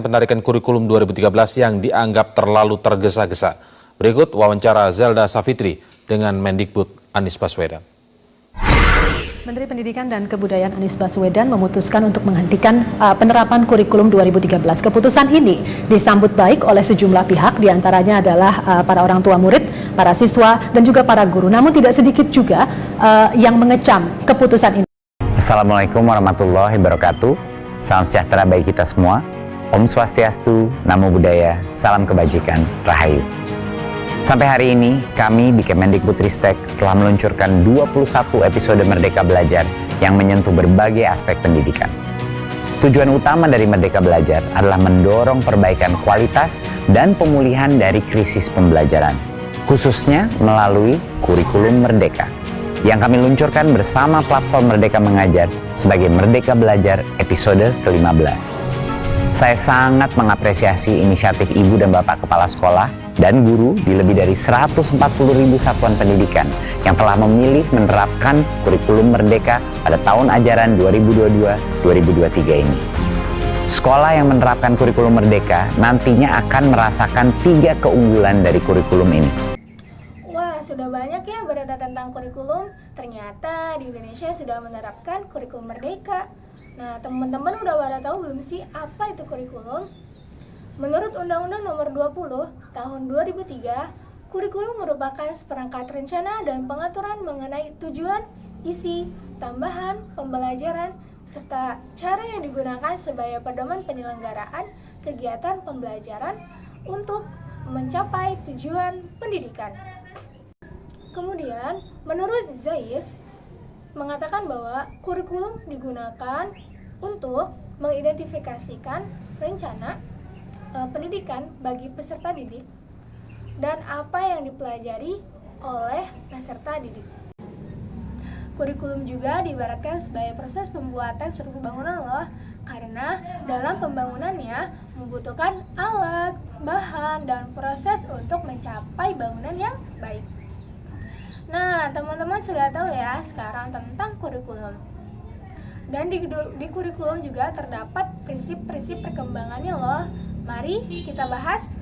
Penarikan kurikulum 2013 yang dianggap terlalu tergesa-gesa. Berikut wawancara Zelda Savitri dengan Mendikbud Anies Baswedan. Menteri Pendidikan dan Kebudayaan Anies Baswedan memutuskan untuk menghentikan penerapan kurikulum 2013. Keputusan ini disambut baik oleh sejumlah pihak, diantaranya adalah para orang tua murid, para siswa, dan juga para guru. Namun tidak sedikit juga yang mengecam keputusan ini. Assalamualaikum warahmatullahi wabarakatuh. Salam sejahtera bagi kita semua. Om Swastiastu, Namo Buddhaya, Salam Kebajikan, Rahayu. Sampai hari ini, kami di Kemendikbudristek telah meluncurkan 21 episode Merdeka Belajar yang menyentuh berbagai aspek pendidikan. Tujuan utama dari Merdeka Belajar adalah mendorong perbaikan kualitas dan pemulihan dari krisis pembelajaran, khususnya melalui kurikulum Merdeka, yang kami luncurkan bersama platform Merdeka Mengajar sebagai Merdeka Belajar episode ke-15. Saya sangat mengapresiasi inisiatif Ibu dan Bapak Kepala Sekolah dan guru di lebih dari 140.000 satuan pendidikan yang telah memilih menerapkan kurikulum Merdeka pada tahun ajaran 2022-2023 ini. Sekolah yang menerapkan kurikulum Merdeka nantinya akan merasakan 3 keunggulan dari kurikulum ini. Wah, sudah banyak ya berita tentang kurikulum. Ternyata di Indonesia sudah menerapkan kurikulum Merdeka. Nah, teman-teman udah pada tahu belum sih apa itu kurikulum? Menurut Undang-Undang Nomor 20 Tahun 2003, kurikulum merupakan seperangkat rencana dan pengaturan mengenai tujuan, isi, tambahan, pembelajaran, serta cara yang digunakan sebagai pedoman penyelenggaraan kegiatan pembelajaran untuk mencapai tujuan pendidikan. Kemudian, menurut Zais, mengatakan bahwa kurikulum digunakan untuk mengidentifikasikan rencana pendidikan bagi peserta didik dan apa yang dipelajari oleh peserta didik. Kurikulum juga diibaratkan sebagai proses pembuatan suatu bangunan loh, karena dalam pembangunannya membutuhkan alat, bahan, dan proses untuk mencapai bangunan yang baik. Nah, teman-teman sudah tahu ya sekarang tentang kurikulum. Dan di kurikulum juga terdapat prinsip-prinsip perkembangannya loh. Mari kita bahas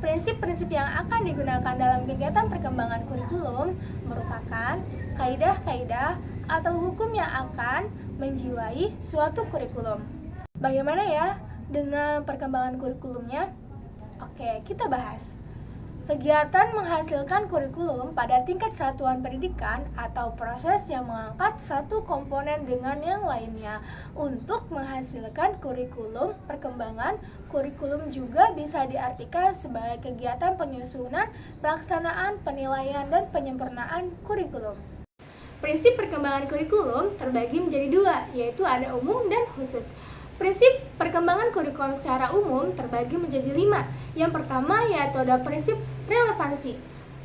prinsip-prinsip yang akan digunakan dalam kegiatan perkembangan kurikulum merupakan kaidah-kaidah atau hukum yang akan menjiwai suatu kurikulum. Bagaimana ya dengan perkembangan kurikulumnya? Oke, kita bahas. Kegiatan menghasilkan kurikulum pada tingkat satuan pendidikan atau proses yang mengangkat satu komponen dengan yang lainnya untuk menghasilkan kurikulum. Perkembangan kurikulum juga bisa diartikan sebagai kegiatan penyusunan, pelaksanaan, penilaian, dan penyempurnaan kurikulum. Prinsip perkembangan kurikulum terbagi menjadi 2, yaitu ada umum dan khusus. Prinsip perkembangan kurikulum secara umum terbagi menjadi 5. Yang pertama yaitu ada prinsip relevansi.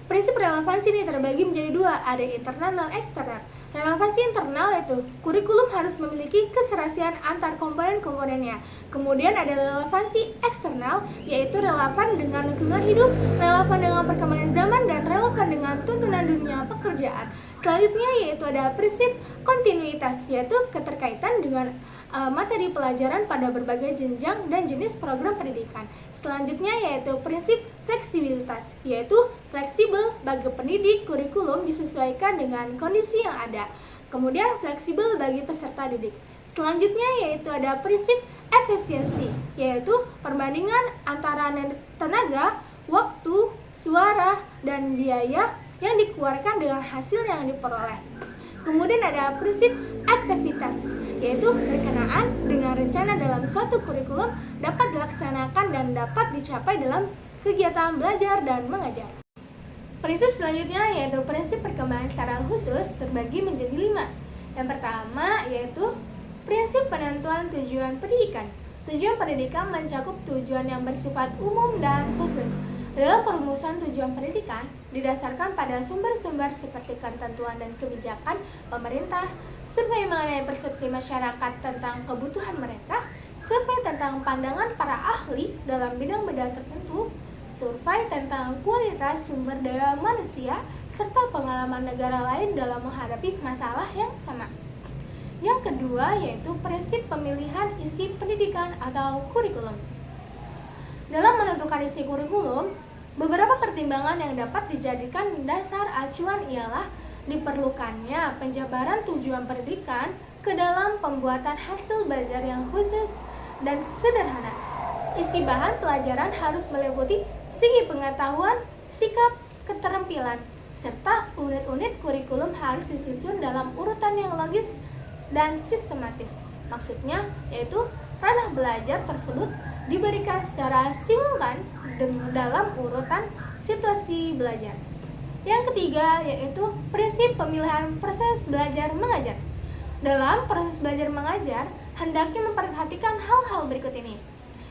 Prinsip relevansi ini terbagi menjadi 2, ada internal dan eksternal. Relevansi internal yaitu kurikulum harus memiliki keserasian antar komponen-komponennya. Kemudian ada relevansi eksternal, yaitu relevan dengan lingkungan hidup, relevan dengan perkembangan zaman, dan relevan dengan tuntunan dunia pekerjaan. Selanjutnya yaitu ada prinsip kontinuitas, yaitu keterkaitan dengan materi pelajaran pada berbagai jenjang dan jenis program pendidikan. Selanjutnya yaitu prinsip fleksibilitas, yaitu fleksibel bagi pendidik, kurikulum disesuaikan dengan kondisi yang ada. Kemudian fleksibel bagi peserta didik. Selanjutnya yaitu ada prinsip efisiensi, yaitu perbandingan antara tenaga, waktu, suara, dan biaya yang dikeluarkan dengan hasil yang diperoleh. Kemudian ada prinsip aktivitas, yaitu berkenaan dengan rencana dalam suatu kurikulum dapat dilaksanakan dan dapat dicapai dalam kegiatan belajar dan mengajar. Prinsip selanjutnya yaitu prinsip perkembangan secara khusus terbagi menjadi 5. Yang pertama yaitu prinsip penentuan tujuan pendidikan. Tujuan pendidikan mencakup tujuan yang bersifat umum dan khusus. Dalam perumusan tujuan pendidikan didasarkan pada sumber-sumber seperti ketentuan dan kebijakan pemerintah, survei mengenai persepsi masyarakat tentang kebutuhan mereka, survei tentang pandangan para ahli dalam bidang-bidang tertentu, survei tentang kualitas sumber daya manusia, serta pengalaman negara lain dalam menghadapi masalah yang sama. Yang kedua yaitu prinsip pemilihan isi pendidikan atau kurikulum. Dalam menentukan isi kurikulum, beberapa pertimbangan yang dapat dijadikan dasar acuan ialah diperlukannya penjabaran tujuan pendidikan ke dalam pembuatan hasil belajar yang khusus dan sederhana. Isi bahan pelajaran harus meliputi segi pengetahuan, sikap, keterampilan, serta unit-unit kurikulum harus disusun dalam urutan yang logis dan sistematis. Maksudnya yaitu ranah belajar tersebut diberikan secara simultan dalam urutan situasi belajar. Yang ketiga yaitu prinsip pemilihan proses belajar mengajar. Dalam proses belajar mengajar, hendaknya memperhatikan hal-hal berikut ini,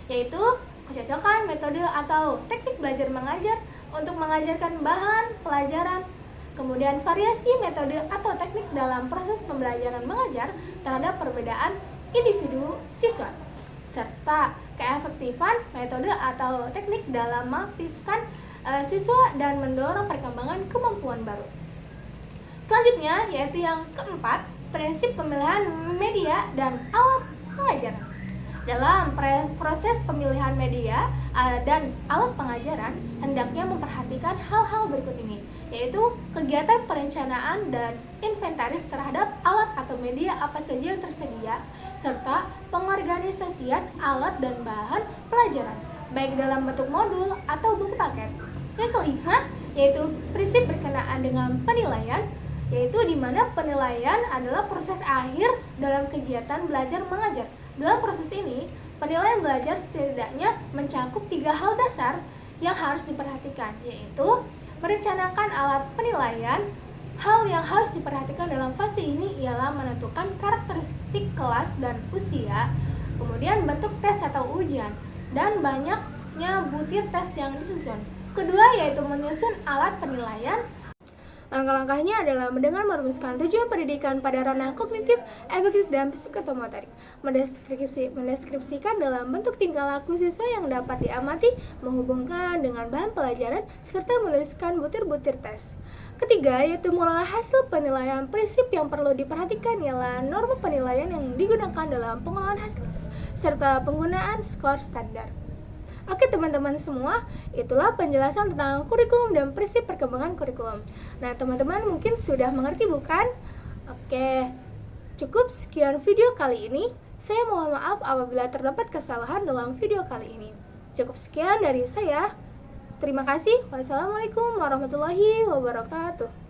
yaitu kecocokan metode atau teknik belajar mengajar untuk mengajarkan bahan pelajaran, kemudian variasi metode atau teknik dalam proses pembelajaran mengajar terhadap perbedaan individu siswa, serta keefektifan metode atau teknik dalam mengaktifkan siswa dan mendorong perkembangan kemampuan baru. Selanjutnya yaitu yang keempat, prinsip pemilihan media dan alat pengajaran. Dalam proses pemilihan media dan alat pengajaran, hendaknya memperhatikan hal-hal berikut ini, yaitu kegiatan perencanaan dan inventaris terhadap alat atau media apa saja yang tersedia, serta pengorganisasian alat dan bahan pelajaran, baik dalam bentuk modul atau buku paket. Yang kelima, yaitu prinsip berkenaan dengan penilaian, yaitu di mana penilaian adalah proses akhir dalam kegiatan belajar mengajar. Dalam proses ini, penilaian belajar setidaknya mencakup 3 hal dasar yang harus diperhatikan, yaitu merencanakan alat penilaian. Hal yang harus diperhatikan dalam fase ini ialah menentukan karakteristik kelas dan usia, kemudian bentuk tes atau ujian, dan banyaknya butir tes yang disusun. Kedua yaitu menyusun alat penilaian. Langkah-langkahnya adalah dengan merumuskan tujuan pendidikan pada ranah kognitif, efektif, dan psikomotorik, mendeskripsikan dalam bentuk tingkah laku siswa yang dapat diamati, menghubungkan dengan bahan pelajaran, serta menuliskan butir-butir tes. Ketiga yaitu mengolah hasil penilaian. Prinsip yang perlu diperhatikan ialah norma penilaian yang digunakan dalam pengolahan hasil tes, serta penggunaan skor standar. Oke teman-teman semua, itulah penjelasan tentang kurikulum dan prinsip perkembangan kurikulum. Nah teman-teman mungkin sudah mengerti bukan? Oke, cukup sekian video kali ini. Saya mohon maaf apabila terdapat kesalahan dalam video kali ini. Cukup sekian dari saya. Terima kasih. Wassalamualaikum warahmatullahi wabarakatuh.